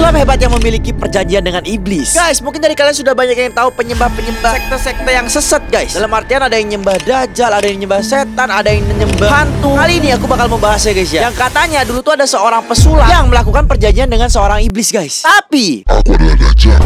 Pesulap hebat yang memiliki perjanjian dengan iblis. Guys, mungkin dari kalian sudah banyak yang tahu penyembah-penyembah sekte-sekte yang sesat, guys. Dalam artian ada yang nyembah dajjal, ada yang nyembah setan, ada yang nyembah hantu. Kali ini aku bakal membahasnya, guys ya. Yang katanya dulu tuh ada seorang pesulap yang melakukan perjanjian dengan seorang iblis, guys. Tapi aku adalah Dajjal.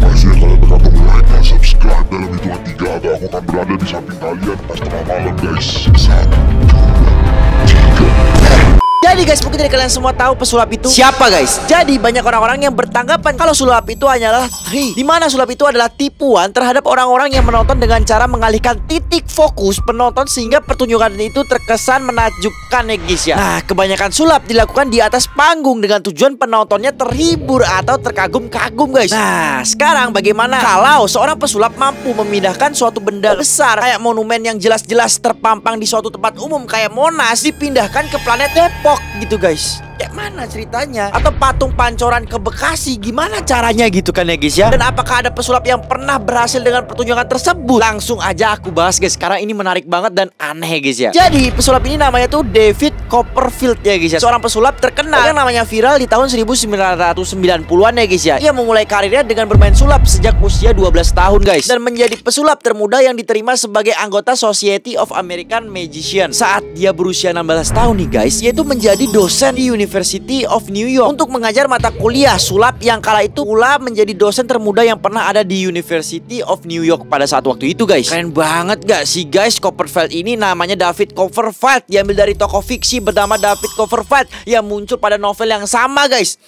Pastinya kalian tekan tombol like dan subscribe. Dalam hitungan 3 atau aku akan berada di samping kalian pas tengah malam, guys. 1, 2, 3. jadi guys, mungkin dari kalian semua tahu pesulap itu siapa, guys. Jadi banyak orang-orang yang bertanggapan kalau sulap itu hanyalah trik, di mana sulap itu adalah tipuan terhadap orang-orang yang menonton dengan cara mengalihkan titik fokus penonton sehingga pertunjukan itu terkesan menakjubkan, ya guys ya. Nah, kebanyakan sulap dilakukan di atas panggung dengan tujuan penontonnya terhibur atau terkagum-kagum, guys. Nah, sekarang bagaimana kalau seorang pesulap mampu memindahkan suatu benda besar kayak monumen yang jelas-jelas terpampang di suatu tempat umum kayak Monas dipindahkan ke planet Depok gitu, guys. Kayak mana ceritanya? Atau patung Pancoran ke Bekasi, gimana caranya gitu kan ya, guys ya? Dan apakah ada pesulap yang pernah berhasil dengan pertunjukan tersebut? Langsung aja aku bahas, guys, karena ini menarik banget dan aneh, guys ya. Jadi pesulap ini namanya tuh David Copperfield, ya guys ya. Seorang pesulap terkenal yang namanya viral di tahun 1990-an, ya guys ya. Ia memulai karirnya dengan bermain sulap sejak usia 12 tahun, guys, dan menjadi pesulap termuda yang diterima sebagai anggota Society of American Magicians. Saat dia berusia 16 tahun nih, guys, yaitu menjadi dosen di University of New York untuk mengajar mata kuliah sulap, yang kala itu pula menjadi dosen termuda yang pernah ada di University of New York pada saat waktu itu, guys. Keren banget gak sih, guys? Copperfield ini namanya David Copperfield, diambil dari tokoh fiksi bernama David Copperfield yang muncul pada novel yang sama, guys.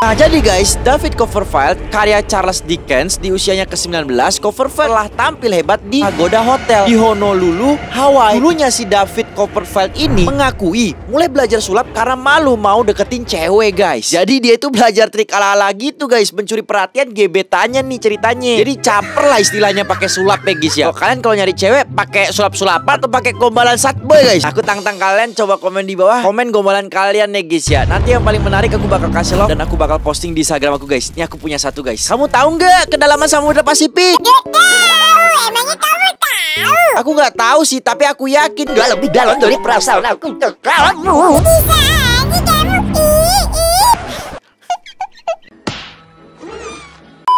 Nah, jadi guys, David Copperfield karya Charles Dickens di usianya ke-19, Copperfield telah tampil hebat di Pagoda Hotel di Honolulu, Hawaii. Dulunya si David Copperfield ini mengakui mulai belajar sulap karena malu mau deketin cewek, guys. Jadi dia itu belajar trik ala-ala gitu, guys, mencuri perhatian gebetannya nih ceritanya. Jadi caper lah istilahnya pakai sulap, ya guys ya. Kalian kalau nyari cewek pakai sulap-sulapan atau pakai gombalan satboy, guys? Aku tantang kalian, coba komen di bawah, komen gombalan kalian, ya guys ya. Nanti yang paling menarik aku bakal kasih love dan aku bakal posting di Instagram aku, guys. Ini aku punya satu, guys. Kamu tahu nggak kedalaman Samudra Pasifik? Gak tahu, emangnya kamu tahu? Aku nggak tahu sih, tapi aku yakin nggak lebih dalam dari perasaan aku ke kamu. Bisa aja kamu.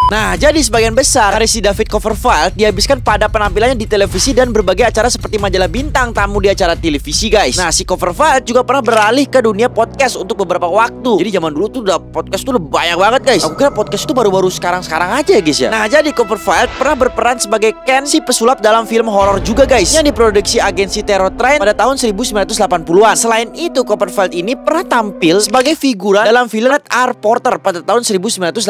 Nah, jadi sebagian besar karya si David Copperfield dihabiskan pada penampilannya di televisi dan berbagai acara seperti majalah bintang tamu di acara televisi, guys. Nah, si Copperfield juga pernah beralih ke dunia podcast untuk beberapa waktu. Jadi zaman dulu tuh udah podcast tuh udah banyak banget, guys. Aku kira podcast itu baru-baru sekarang-sekarang aja, ya guys ya. Nah, jadi Copperfield pernah berperan sebagai Ken, si pesulap dalam film horor juga, guys, yang diproduksi agensi Terror Train pada tahun 1980-an. Selain itu, Copperfield ini pernah tampil sebagai figuran dalam film Red R. Porter pada tahun 1984.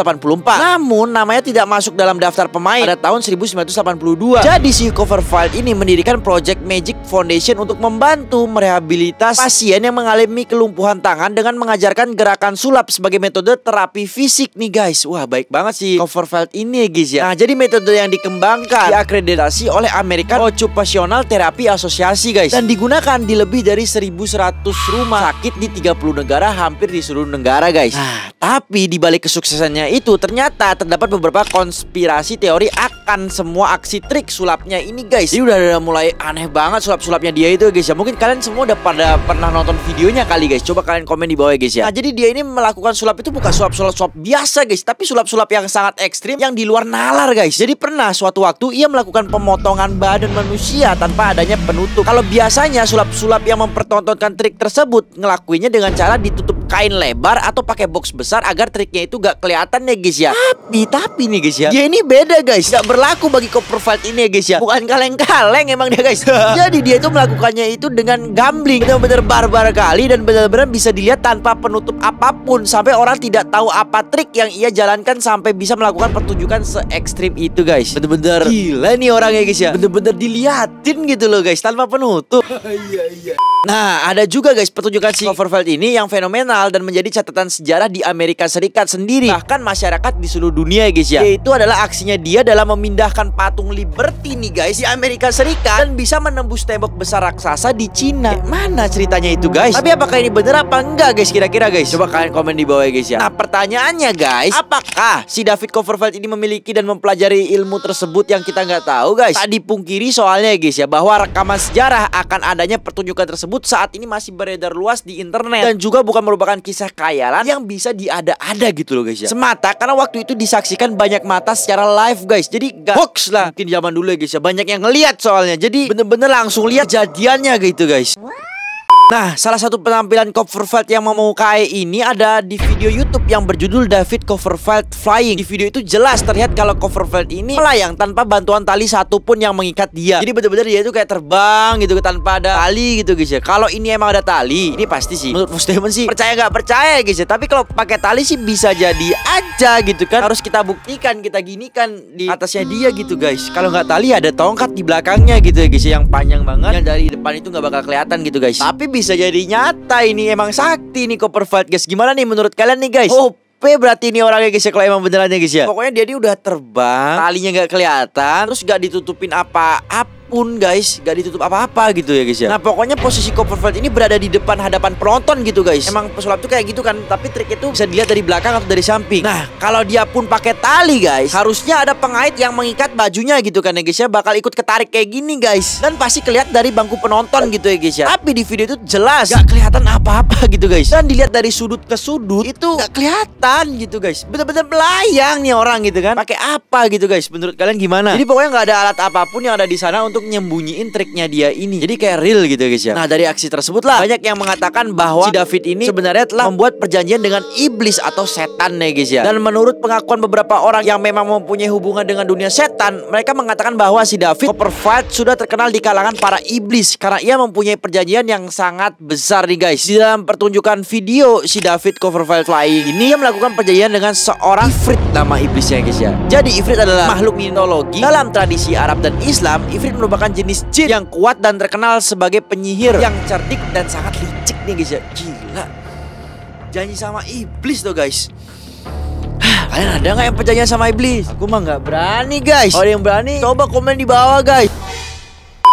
Namun namanya tidak masuk dalam daftar pemain pada tahun 1982. Jadi si Copperfield ini mendirikan Project Magic Foundation untuk membantu merehabilitas pasien yang mengalami kelumpuhan tangan dengan mengajarkan gerakan sulap sebagai metode terapi fisik nih, guys. Wah, baik banget sih Copperfield ini, ya guys ya. Nah, jadi metode yang dikembangkan diakreditasi oleh American Occupational Therapy Association, guys, dan digunakan di lebih dari 1.100 rumah sakit di 30 negara, hampir di seluruh negara, guys. Nah, tapi di balik kesuksesannya itu ternyata terdapat beberapa konspirasi teori akan semua aksi trik sulapnya ini, guys. Jadi udah mulai aneh banget sulap-sulapnya dia itu, guys ya. Mungkin kalian semua udah pada pernah nonton videonya kali, guys. Coba kalian komen di bawah, guys ya. Nah, jadi dia ini melakukan sulap itu bukan sulap-sulap biasa, guys, tapi sulap-sulap yang sangat ekstrim yang di luar nalar, guys. Jadi pernah suatu waktu ia melakukan pemotongan badan manusia tanpa adanya penutup. Kalau biasanya sulap-sulap yang mempertontonkan trik tersebut ngelakuinnya dengan cara ditutup kain lebar atau pakai box besar agar triknya itu gak kelihatan, ya guys ya. Tapi nih, guys ya, dia ini beda, guys. Gak berlaku bagi Copperfield ini, ya guys ya. Bukan kaleng-kaleng emang dia, guys. Jadi dia itu melakukannya itu dengan gambling, benar-benar barbar kali, dan benar-benar bisa dilihat tanpa penutup apapun, sampai orang tidak tahu apa trik yang ia jalankan sampai bisa melakukan pertunjukan se-ekstrim itu, guys. Bener-bener gila nih orangnya, guys ya. Bener-bener diliatin gitu loh, guys, tanpa penutup. Nah, ada juga, guys, pertunjukan si Copperfield ini yang fenomenal dan menjadi catatan sejarah di Amerika Serikat sendiri, bahkan masyarakat di seluruh dunia, guys ya. Yaitu adalah aksinya dia dalam memindahkan patung Liberty nih, guys, di Amerika Serikat dan bisa menembus tembok besar raksasa di Cina. Mana ceritanya itu, guys? Tapi apakah ini bener apa enggak, guys, kira-kira, guys? Coba kalian komen di bawah, guys ya. Nah, pertanyaannya, guys, apakah si David Copperfield ini memiliki dan mempelajari ilmu tersebut yang kita nggak tahu, guys? Tak dipungkiri soalnya, guys ya, bahwa rekaman sejarah akan adanya pertunjukan tersebut saat ini masih beredar luas di internet dan juga bukan merupakan merupakan kisah khayalan yang bisa diada-ada gitu loh guys ya. Semata karena waktu itu disaksikan banyak mata secara live guys. Jadi gak hoax lah mungkin zaman dulu ya guys ya. Banyak yang ngeliat soalnya. Jadi bener-bener langsung lihat kejadiannya gitu guys. Nah, salah satu penampilan Copperfield yang memukai ini ada di video YouTube yang berjudul David Copperfield Flying. Di video itu jelas terlihat kalau Copperfield ini melayang tanpa bantuan tali satupun yang mengikat dia. Jadi bener-bener dia itu kayak terbang gitu tanpa ada tali gitu guys ya. Kalau ini emang ada tali, ini pasti sih menurut Mas Demon sih percaya nggak percaya guys ya. Tapi kalau pakai tali sih bisa jadi aja gitu kan. Harus kita buktikan, kita ginikan di atasnya dia gitu guys. Kalau nggak tali ada tongkat di belakangnya gitu ya guys, yang panjang banget, yang dari depan itu nggak bakal kelihatan gitu guys. Tapi bisa jadi nyata, ini emang sakti nih Copperfield guys. Gimana nih menurut kalian nih guys? Berarti ini orangnya guys ya, kalau emang beneran ya guys ya. Pokoknya dia udah terbang, talinya nggak kelihatan, terus nggak ditutupin apa-apa pun guys, gak ditutup apa-apa gitu ya guys ya. Nah pokoknya posisi Copperfield ini berada di depan hadapan penonton gitu guys. Emang pesulap tuh kayak gitu kan, tapi trik itu bisa dilihat dari belakang atau dari samping. Nah kalau dia pun pakai tali guys, harusnya ada pengait yang mengikat bajunya gitu kan ya guys ya. Bakal ikut ketarik kayak gini guys, dan pasti kelihatan dari bangku penonton gitu ya guys ya. Tapi di video itu jelas gak kelihatan apa-apa gitu guys. Dan dilihat dari sudut ke sudut itu gak kelihatan gitu guys. Bener-bener melayang nih orang gitu kan. Pakai apa gitu guys? Menurut kalian gimana? Jadi pokoknya gak ada alat apapun yang ada di sana untuk nyembunyiin triknya dia ini. Jadi kayak real gitu guys ya. Nah dari aksi tersebut lah banyak yang mengatakan bahwa si David ini sebenarnya telah membuat perjanjian dengan iblis atau setan ya guys ya. Dan menurut pengakuan beberapa orang yang memang mempunyai hubungan dengan dunia setan, mereka mengatakan bahwa si David Copperfield sudah terkenal di kalangan para iblis karena ia mempunyai perjanjian yang sangat besar nih guys. Di dalam pertunjukan video si David Copperfield Flying ini, ia melakukan perjanjian dengan seorang Ifrit, nama iblisnya guys ya. Jadi Ifrit adalah makhluk mitologi dalam tradisi Arab dan Islam. Ifrit merupakan jenis jin yang kuat dan terkenal sebagai penyihir yang cerdik dan sangat licik nih guys ya. Gila, janji sama iblis tuh guys. Kalian ada nggak yang percaya sama iblis? Aku mah nggak berani guys. Kalau yang berani coba komen di bawah guys.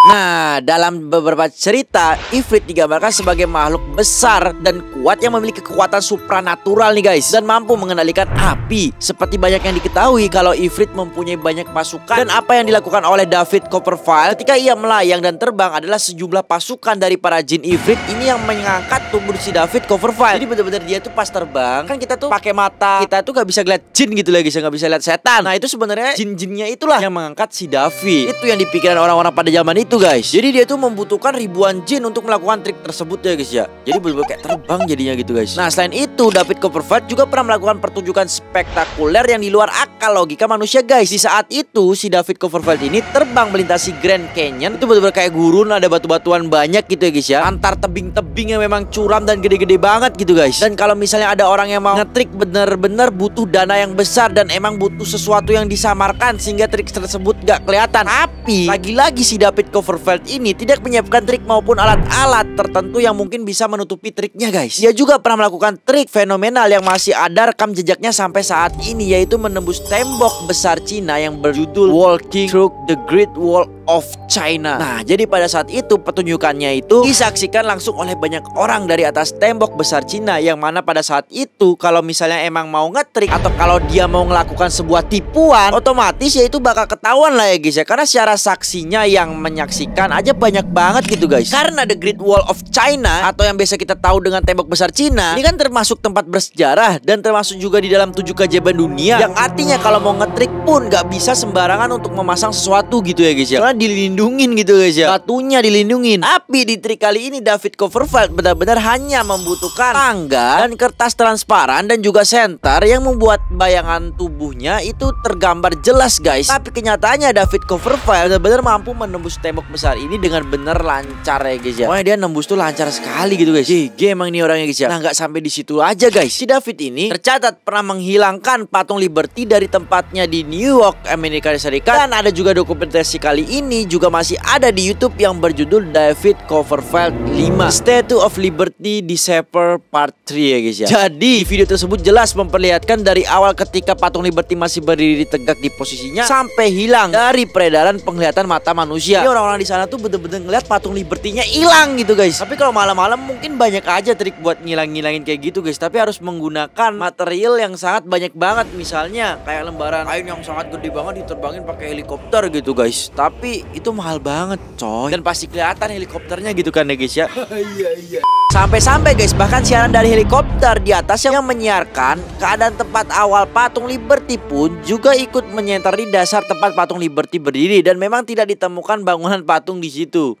Nah, dalam beberapa cerita, Ifrit digambarkan sebagai makhluk besar dan kuat yang memiliki kekuatan supranatural nih guys, dan mampu mengendalikan api. Seperti banyak yang diketahui kalau Ifrit mempunyai banyak pasukan, dan apa yang dilakukan oleh David Copperfield ketika ia melayang dan terbang adalah sejumlah pasukan dari para jin Ifrit ini yang mengangkat tubuh si David Copperfield. Jadi benar-benar dia tuh pas terbang, kan kita tuh pakai mata, kita tuh gak bisa lihat jin gitu lagi, nggak bisa lihat setan. Nah itu sebenarnya jin-jinnya itulah yang mengangkat si David. Itu yang dipikirkan orang-orang pada zaman itu guys. Jadi dia tuh membutuhkan ribuan jin untuk melakukan trik tersebut ya guys ya. Jadi bener-bener kayak terbang jadinya gitu guys. Nah selain itu, David Copperfield juga pernah melakukan pertunjukan spektakuler yang di luar akal logika manusia guys. Di saat itu si David Copperfield ini terbang melintasi Grand Canyon. Itu bener-bener kayak gurun, ada batu-batuan banyak gitu ya guys ya, antar tebing-tebing yang memang curam dan gede-gede banget gitu guys. Dan kalau misalnya ada orang yang mau ngetrik bener-bener butuh dana yang besar dan emang butuh sesuatu yang disamarkan sehingga trik tersebut gak kelihatan. Tapi lagi-lagi si David Copperfield ini tidak menyiapkan trik maupun alat-alat tertentu yang mungkin bisa menutupi triknya guys. Dia juga pernah melakukan trik fenomenal yang masih ada rekam jejaknya sampai saat ini, yaitu menembus tembok besar Cina yang berjudul Walking Through the Great Wall of China. Nah jadi pada saat itu pertunjukannya itu disaksikan langsung oleh banyak orang dari atas tembok besar Cina, yang mana pada saat itu kalau misalnya emang mau ngetrik atau kalau dia mau melakukan sebuah tipuan, otomatis ya itu bakal ketahuan lah ya guys ya, karena secara saksinya yang menyaksikan aja banyak banget gitu guys. Karena The Great Wall of China atau yang biasa kita tahu dengan tembok besar Cina ini kan termasuk tempat bersejarah dan termasuk juga di dalam 7 keajaiban dunia, yang artinya kalau mau ngetrik pun gak bisa sembarangan untuk memasang sesuatu gitu ya guys ya, karena dilindungin gitu guys ya, batunya dilindungin. Tapi di trik kali ini David Copperfield benar-benar hanya membutuhkan tangga dan kertas transparan dan juga senter yang membuat bayangan tubuhnya itu tergambar jelas guys. Tapi kenyataannya David Copperfield benar-benar mampu menembus tembok besar ini dengan bener lancar ya guys ya. Pokoknya dia nembus tuh lancar sekali gitu guys. GG emang nih orangnya guys ya. Nah nggak sampai di situ aja guys. Si David ini tercatat pernah menghilangkan patung Liberty dari tempatnya di New York, Amerika Serikat. Dan ada juga dokumentasi kali ini juga masih ada di YouTube yang berjudul David Copperfield 5 Statue of Liberty Decipher Part 3 ya guys ya. Jadi video tersebut jelas memperlihatkan dari awal ketika patung Liberty masih berdiri tegak di posisinya sampai hilang dari peredaran penglihatan mata manusia. Ini orang-orang orang-orang di sana tuh bener-bener ngeliat patung Liberty-nya hilang gitu guys. Tapi kalau malam-malam mungkin banyak aja trik buat ngilangin kayak gitu guys. Tapi harus menggunakan material yang sangat banyak banget. Misalnya kayak lembaran kain yang sangat gede banget diterbangin pakai helikopter gitu guys. Tapi itu mahal banget coy. Dan pasti kelihatan helikopternya gitu kan ya guys ya. Iya. Sampai-sampai guys, bahkan siaran dari helikopter di atas yang menyiarkan keadaan tempat awal patung Liberty pun juga ikut menyenter di dasar tempat patung Liberty berdiri, dan memang tidak ditemukan bangunan patung di situ.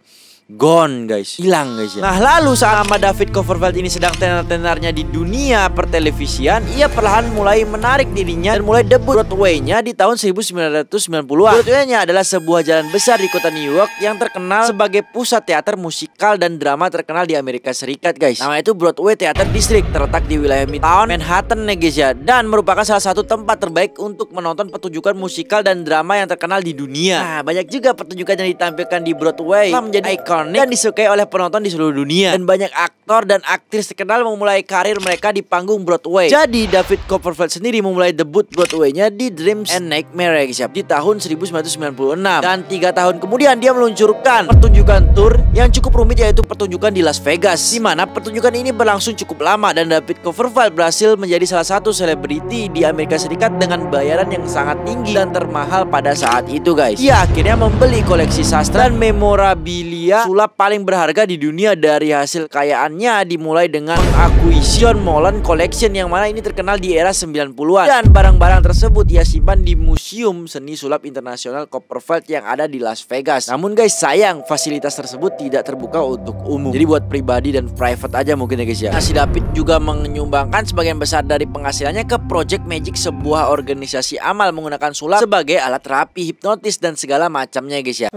Gone guys, hilang guys ya. Nah lalu saat nama David Copperfield ini sedang tenar-tenarnya di dunia pertelevisian, ia perlahan mulai menarik dirinya dan mulai debut Broadway-nya di tahun 1990-an. Broadway-nya adalah sebuah jalan besar di kota New York yang terkenal sebagai pusat teater musikal dan drama terkenal di Amerika Serikat guys. Nama itu Broadway Theater District, terletak di wilayah Midtown Manhattan nih guys ya, dan merupakan salah satu tempat terbaik untuk menonton pertunjukan musikal dan drama yang terkenal di dunia. Nah banyak juga pertunjukan yang ditampilkan di Broadway telah menjadi ikon dan disukai oleh penonton di seluruh dunia, dan banyak aktor dan aktris terkenal memulai karir mereka di panggung Broadway. Jadi David Copperfield sendiri memulai debut Broadway-nya di Dreams and Nightmares di tahun 1996, dan 3 tahun kemudian dia meluncurkan pertunjukan tour yang cukup rumit, yaitu pertunjukan di Las Vegas, di mana pertunjukan ini berlangsung cukup lama dan David Copperfield berhasil menjadi salah satu selebriti di Amerika Serikat dengan bayaran yang sangat tinggi dan termahal pada saat itu guys. Dia akhirnya membeli koleksi sastra dan memorabilia sulap paling berharga di dunia. Dari hasil kekayaannya dimulai dengan mengakuisisi John Mullen Collection, yang mana ini terkenal di era 90-an, dan barang-barang tersebut ia simpan di Museum Seni Sulap Internasional Copperfield yang ada di Las Vegas. Namun guys, sayang fasilitas tersebut tidak terbuka untuk umum, jadi buat pribadi dan private aja mungkin ya guys ya. Nah, si David juga menyumbangkan sebagian besar dari penghasilannya ke Project Magic, sebuah organisasi amal menggunakan sulap sebagai alat terapi, hipnotis dan segala macamnya guys ya.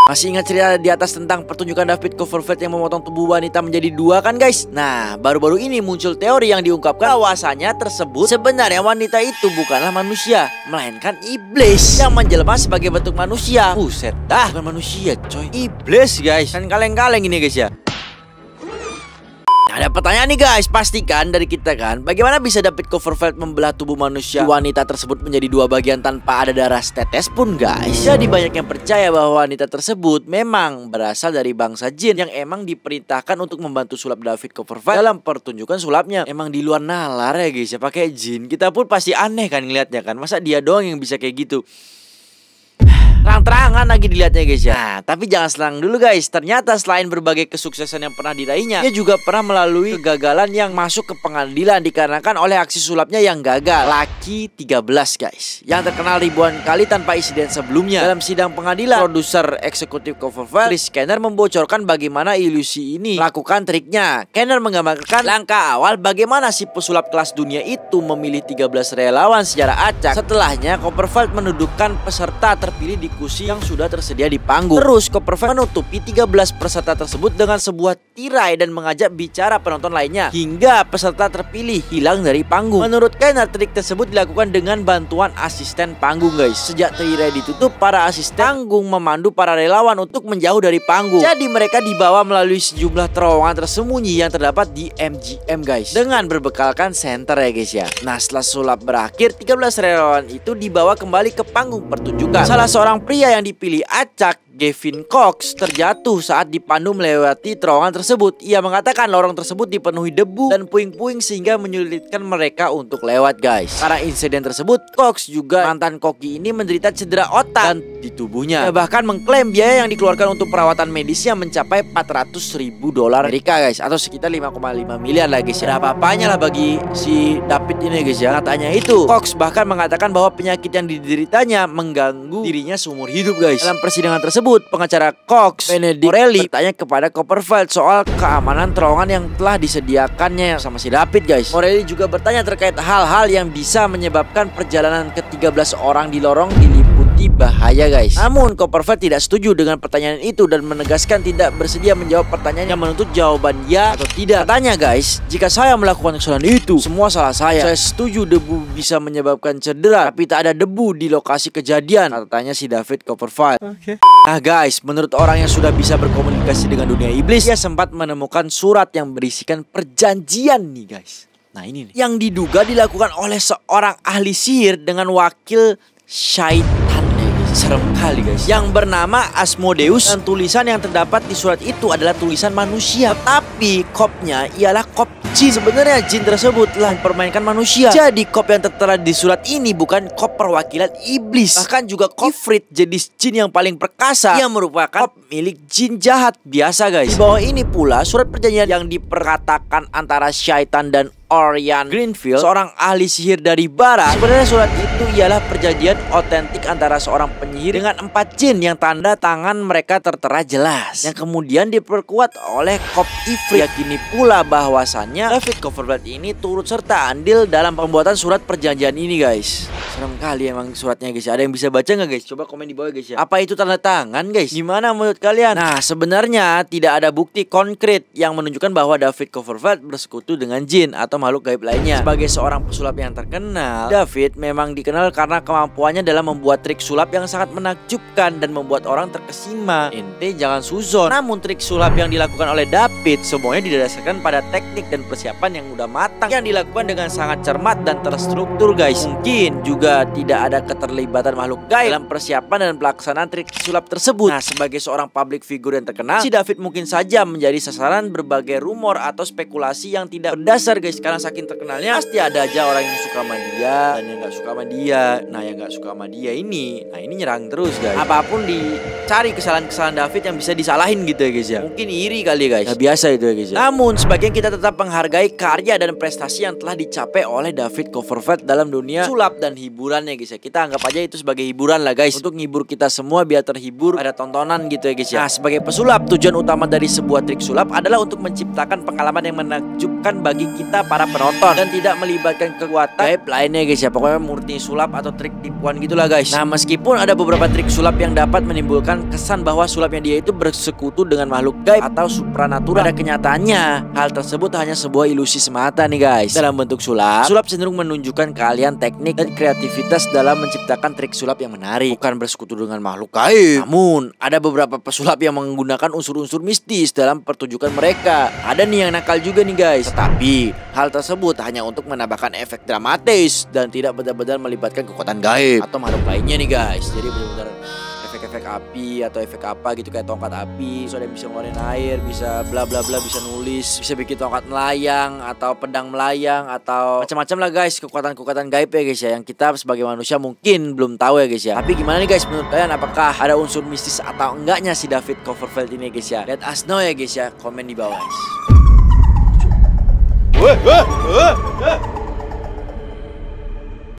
Masih ingat cerita di atas tentang pertunjukan David Copperfield yang memotong tubuh wanita menjadi 2 kan guys? Nah baru-baru ini muncul teori yang diungkapkan bahwasanya tersebut sebenarnya wanita itu bukanlah manusia, melainkan iblis yang menjelma sebagai bentuk manusia. Buset dah, bukan manusia coy, iblis guys. Kan kaleng-kaleng ini guys ya. Ada pertanyaan nih guys, pastikan dari kita kan, bagaimana bisa David Copperfield membelah tubuh manusia wanita tersebut menjadi 2 bagian tanpa ada darah setetes pun guys? Jadi banyak yang percaya bahwa wanita tersebut memang berasal dari bangsa jin yang emang diperintahkan untuk membantu sulap David Copperfield dalam pertunjukan sulapnya. Emang di luar nalar ya guys ya, pakai jin. Kita pun pasti aneh kan ngeliatnya kan, masa dia doang yang bisa kayak gitu? Terang-terangan lagi dilihatnya guys ya. Nah, tapi jangan senang dulu guys. Ternyata selain berbagai kesuksesan yang pernah diraihnya, dia juga pernah melalui kegagalan yang masuk ke pengadilan dikarenakan oleh aksi sulapnya yang gagal. Lucky 13 guys, yang terkenal ribuan kali tanpa insiden sebelumnya. Dalam sidang pengadilan, produser eksekutif Copperfield, Chris Kenner, membocorkan bagaimana ilusi ini melakukan triknya. Kenner menggambarkan langkah awal bagaimana si pesulap kelas dunia itu memilih 13 relawan secara acak. Setelahnya Copperfield menundukkan peserta terpilih di kursi yang sudah tersedia di panggung. Terus Copperfield menutupi 13 peserta tersebut dengan sebuah tirai dan mengajak bicara penonton lainnya hingga peserta terpilih hilang dari panggung. Menurut Kenner, trik tersebut dilakukan dengan bantuan asisten panggung guys. Sejak tirai ditutup, para asisten panggung memandu para relawan untuk menjauh dari panggung. Jadi mereka dibawa melalui sejumlah terowongan tersembunyi yang terdapat di MGM guys, dengan berbekalkan senter ya guys ya. Nah setelah sulap berakhir, 13 relawan itu dibawa kembali ke panggung pertunjukan. Salah seorang pria yang dipilih acak, Gavin Cox, terjatuh saat dipandu melewati terowongan tersebut. Ia mengatakan lorong tersebut dipenuhi debu dan puing-puing sehingga menyulitkan mereka untuk lewat guys. Karena insiden tersebut, Cox juga mantan koki ini menderita cedera otak dan di tubuhnya. Ia bahkan mengklaim biaya yang dikeluarkan untuk perawatan medisnya mencapai $400.000 Amerika guys, atau sekitar 5,5 miliar lah guys ya. Apa-apanya lah bagi si David ini guys ya. Katanya itu, Cox bahkan mengatakan bahwa penyakit yang dideritanya mengganggu dirinya seumur hidup guys. Dalam persidangan tersebut, pengacara Cox, Benedict Morelli, bertanya kepada Copperfield soal keamanan terowongan yang telah disediakannya sama si David guys. Morelli juga bertanya terkait hal-hal yang bisa menyebabkan perjalanan ke-13 orang di lorong diliputi bahaya guys. Namun Copperfield tidak setuju dengan pertanyaan itu dan menegaskan tidak bersedia menjawab pertanyaan yang menuntut jawaban ya atau tidak. Katanya guys, jika saya melakukan kesalahan itu, semua salah saya. Saya setuju debu bisa menyebabkan cedera, tapi tak ada debu di lokasi kejadian, katanya si David Copperfield. Nah guys, menurut orang yang sudah bisa berkomunikasi dengan dunia iblis, dia sempat menemukan surat yang berisikan perjanjian nih guys. Nah ini nih, yang diduga dilakukan oleh seorang ahli sihir dengan wakil syaitan ya guys. Serem kali guys. Yang bernama Asmodeus, dan tulisan yang terdapat di surat itu adalah tulisan manusia, tapi kopnya ialah kop jin. Sebenarnya jin tersebut telah mempermainkan manusia. Jadi kop yang tertera di surat ini bukan kop perwakilan iblis, bahkan juga kop ifrit, jenis jin yang paling perkasa yang merupakan kop milik jin jahat biasa guys. Di bawah ini pula surat perjanjian yang diperkatakan antara syaitan dan Orion Greenfield, seorang ahli sihir dari barat. Sebenarnya surat itu ialah perjanjian otentik antara seorang penyihir dengan 4 jin yang tanda tangan mereka tertera jelas, yang kemudian diperkuat oleh kop ifrit. Yakini pula bahwasannya David Copperfield ini turut serta andil dalam pembuatan surat perjanjian ini guys. Serem kali emang suratnya guys. Ada yang bisa baca nggak guys? Coba komen di bawah guys ya. Apa itu tanda tangan guys? Gimana menurut kalian? Nah, sebenarnya tidak ada bukti konkret yang menunjukkan bahwa David Copperfield bersekutu dengan jin atau makhluk gaib lainnya. Sebagai seorang pesulap yang terkenal, David memang dikenal karena kemampuannya dalam membuat trik sulap yang sangat menakjubkan dan membuat orang terkesima. Ente jangan suzon. Namun trik sulap yang dilakukan oleh David semuanya didasarkan pada teknik dan persiapan yang udah matang, yang dilakukan dengan sangat cermat dan terstruktur guys. Mungkin juga tidak ada keterlibatan makhluk gaib dalam persiapan dan pelaksanaan trik sulap tersebut. Nah, sebagai seorang public figure yang terkenal, si David mungkin saja menjadi sasaran berbagai rumor atau spekulasi yang tidak berdasar guys. Karena saking terkenalnya pasti ada aja orang yang suka sama dia dan yang gak suka sama dia. Nah, yang gak suka sama dia ini, nah ini nyerang terus guys. Apapun dicari kesalahan-kesalahan David yang bisa disalahin gitu ya guys ya. Mungkin iri kali guys. Nah, biasa itu ya guys ya. Namun sebagian kita tetap menghargai karya dan prestasi yang telah dicapai oleh David Copperfield dalam dunia sulap dan hiburan ya guys ya. Kita anggap aja itu sebagai hiburan lah guys, untuk ngibur kita semua biar terhibur, ada tontonan gitu ya guys ya. Nah, sebagai pesulap, tujuan utama dari sebuah trik sulap adalah untuk menciptakan pengalaman yang menakjubkan bagi kita para penonton dan tidak melibatkan kekuatan gaib lainnya guys ya. Pokoknya murni sulap atau trik tipuan gitulah guys. Nah, meskipun ada beberapa trik sulap yang dapat menimbulkan kesan bahwa sulapnya dia itu bersekutu dengan makhluk gaib atau supranatural, pada kenyataannya hal tersebut hanya sebuah ilusi semata nih guys. Dalam bentuk sulap cenderung menunjukkan keahlian teknik dan kreativitas dalam menciptakan trik sulap yang menarik, bukan bersekutu dengan makhluk gaib. Namun ada beberapa pesulap yang menggunakan unsur-unsur mistis dalam pertunjukan mereka. Ada nih yang nakal juga nih guys. Tetapi hal tersebut hanya untuk menambahkan efek dramatis dan tidak benar-benar melibatkan kekuatan gaib atau makhluk lainnya nih guys. Jadi benar-benar efek api atau efek apa gitu, kayak tongkat api, so ada yang bisa ngeluarin air, bisa bla bla bla, bisa nulis, bisa bikin tongkat melayang atau pedang melayang atau macam-macam lah guys, kekuatan-kekuatan gaib ya guys ya, yang kita sebagai manusia mungkin belum tahu ya guys ya. Tapi gimana nih guys menurut kalian, apakah ada unsur mistis atau enggaknya si David Copperfield ini guys ya? Let us know ya guys ya, komen di bawah guys.